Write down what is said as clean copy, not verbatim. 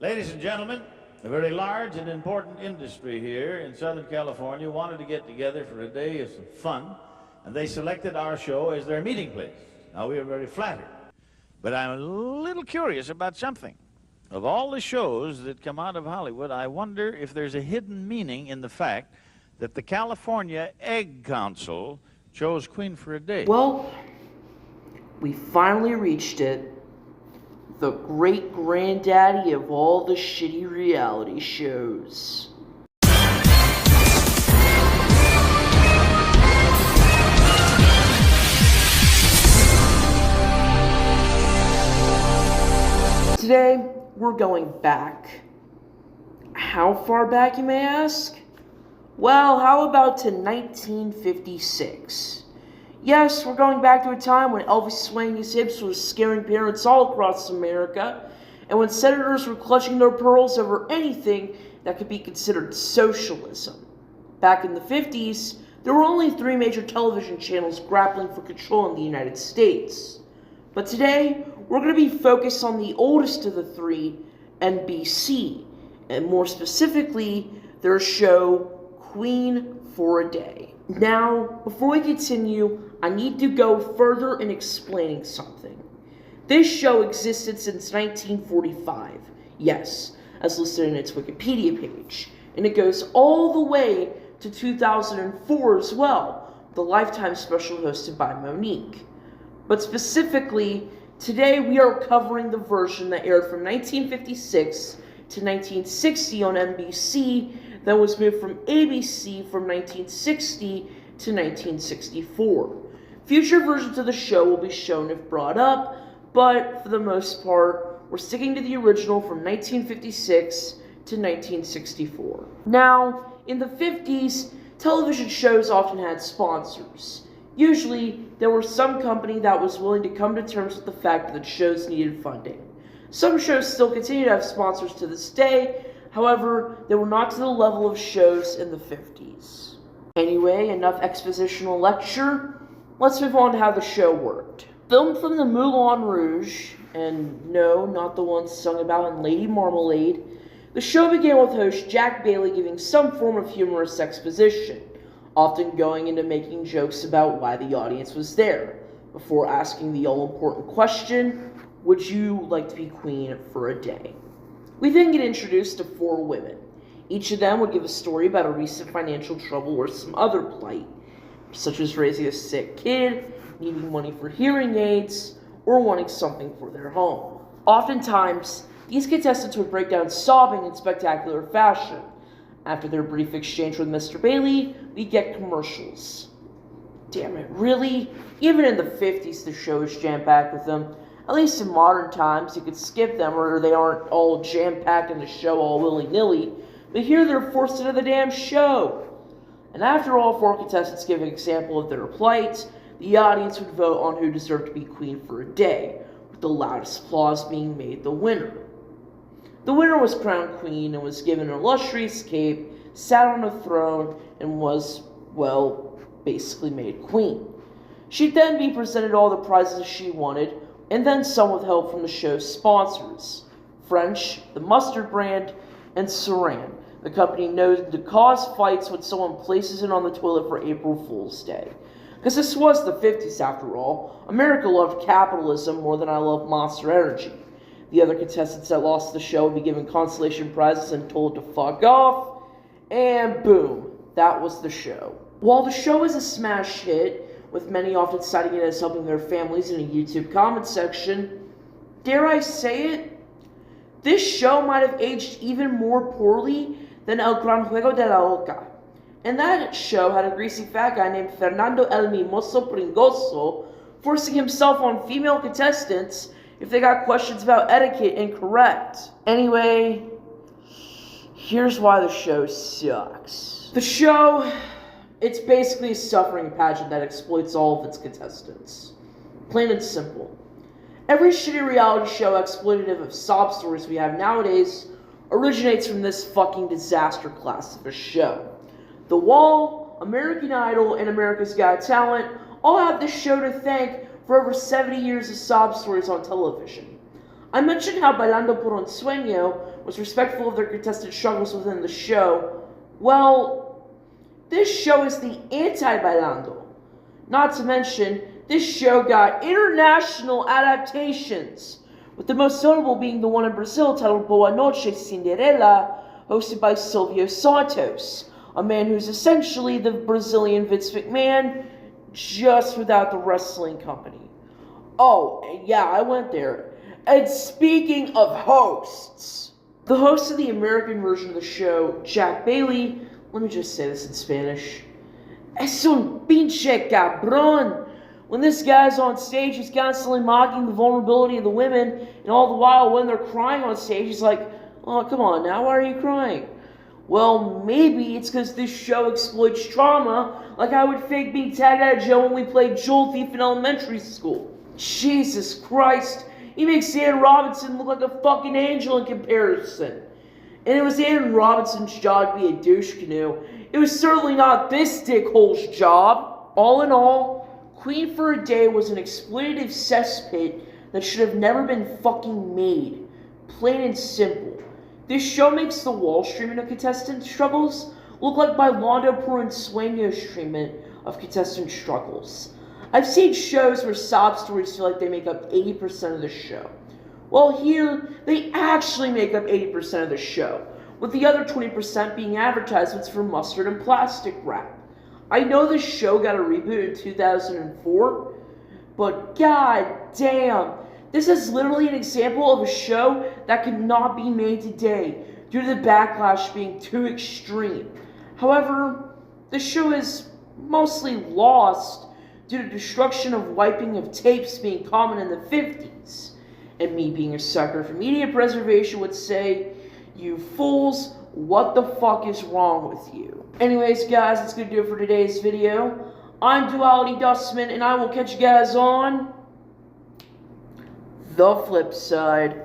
Ladies and gentlemen, a very large and important industry here in Southern California wanted to get together for a day of some fun, and they selected our show as their meeting place. Now, we are very flattered, but I'm a little curious about something. Of all the shows that come out of Hollywood, I wonder if there's a hidden meaning in the fact that the California Egg Council chose Queen for a day. Well, we finally reached it. The great granddaddy of all the shitty reality shows. Today, we're going back. How far back, you may ask? Well, how about to 1956? Yes, we're going back to a time when Elvis swinging his hips was scaring parents all across America, and when senators were clutching their pearls over anything that could be considered socialism. Back in the 50s, there were only 3 major television channels grappling for control in the United States. But today, we're going to be focused on the oldest of the 3, NBC, and more specifically, their show, Queen for a Day. Now, before we continue, I need to go further in explaining something. This show existed since 1945, yes, as listed in its Wikipedia page, and it goes all the way to 2004 as well, the Lifetime special hosted by Monique. But specifically, today we are covering the version that aired from 1956 to 1960 on NBC, that was moved from ABC from 1960 to 1964. Future versions of the show will be shown if brought up, but for the most part, we're sticking to the original from 1956 to 1964. Now, in the 50s, television shows often had sponsors. Usually, there was some company that was willing to come to terms with the fact that shows needed funding. Some shows still continue to have sponsors to this day. However, they were not to the level of shows in the 50s. Anyway, enough expositional lecture. Let's move on to how the show worked. Filmed from the Moulin Rouge, and no, not the one sung about in Lady Marmalade, the show began with host Jack Bailey giving some form of humorous exposition, often going into making jokes about why the audience was there, before asking the all-important question, would you like to be queen for a day? We then get introduced to 4 women. Each of them would give a story about a recent financial trouble or some other plight, such as raising a sick kid, needing money for hearing aids, or wanting something for their home. Oftentimes, these contestants would break down sobbing in spectacular fashion. After their brief exchange with Mr. Bailey, we get commercials. Damn it, really? Even in the 50s, the show is jam-packed with them. At least in modern times, you could skip them or they aren't all jam-packed in the show all willy-nilly, but here they're forced into the damn show. And after all 4 contestants give an example of their plight, the audience would vote on who deserved to be queen for a day, with the loudest applause being made the winner. The winner was crowned queen and was given an illustrious cape, sat on a throne, and was, well, basically made queen. She'd then be presented all the prizes she wanted, and then some with help from the show's sponsors, French, the mustard brand, and Saran, the company known to cause fights when someone places it on the toilet for April Fool's Day. Because this was the 50s after all. America loved capitalism more than I love Monster Energy. The other contestants that lost the show would be given consolation prizes and told to fuck off, and boom, that was the show. While the show is a smash hit, with many often citing it as helping their families in a YouTube comment section, dare I say it? This show might have aged even more poorly than El Gran Juego de la Oca. And that show had a greasy fat guy named Fernando El Mimoso Pringoso forcing himself on female contestants if they got questions about etiquette incorrect. Anyway, here's why the show sucks. The show, it's basically a suffering pageant that exploits all of its contestants. Plain and simple. Every shitty reality show exploitative of sob stories we have nowadays originates from this fucking disaster class of a show. The Wall, American Idol, and America's Got Talent all have this show to thank for over 70 years of sob stories on television. I mentioned how Bailando por un Sueño was respectful of their contestant struggles within the show. Well, this show is the anti-Bailando. Not to mention, this show got international adaptations, with the most notable being the one in Brazil titled Boa Noche Cinderela, hosted by Silvio Santos, a man who's essentially the Brazilian Vince McMahon, just without the wrestling company. Oh, yeah, I went there. And speaking of hosts, the host of the American version of the show, Jack Bailey, let me just say this in Spanish, es un pinche cabrón. When this guy's on stage, he's constantly mocking the vulnerability of the women, and all the while when they're crying on stage, he's like, oh, come on now, why are you crying? Well, maybe it's because this show exploits trauma, like I would fake being tagged out of jail when we played Jewel Thief in elementary school. Jesus Christ, he makes Aaron Robinson look like a fucking angel in comparison. And it was Aaron Robinson's job to be a douche canoe. It was certainly not this dickhole's job. All in all, Queen for a Day was an exploitative cesspit that should have never been fucking made. Plain and simple. This show makes the Wall treatment of contestant struggles look like Bailando por un Sueño's treatment of contestant struggles. I've seen shows where sob stories feel like they make up 80% of the show. Well, here, they actually make up 80% of the show, with the other 20% being advertisements for mustard and plastic wrap. I know this show got a reboot in 2004, but god damn, this is literally an example of a show that could not be made today due to the backlash being too extreme. However, the show is mostly lost due to destruction of wiping of tapes being common in the 50s. And me being a sucker for media preservation would say, you fools, what the fuck is wrong with you? Anyways, guys, that's going to do it for today's video. I'm Duality Dustman, and I will catch you guys on the flip side.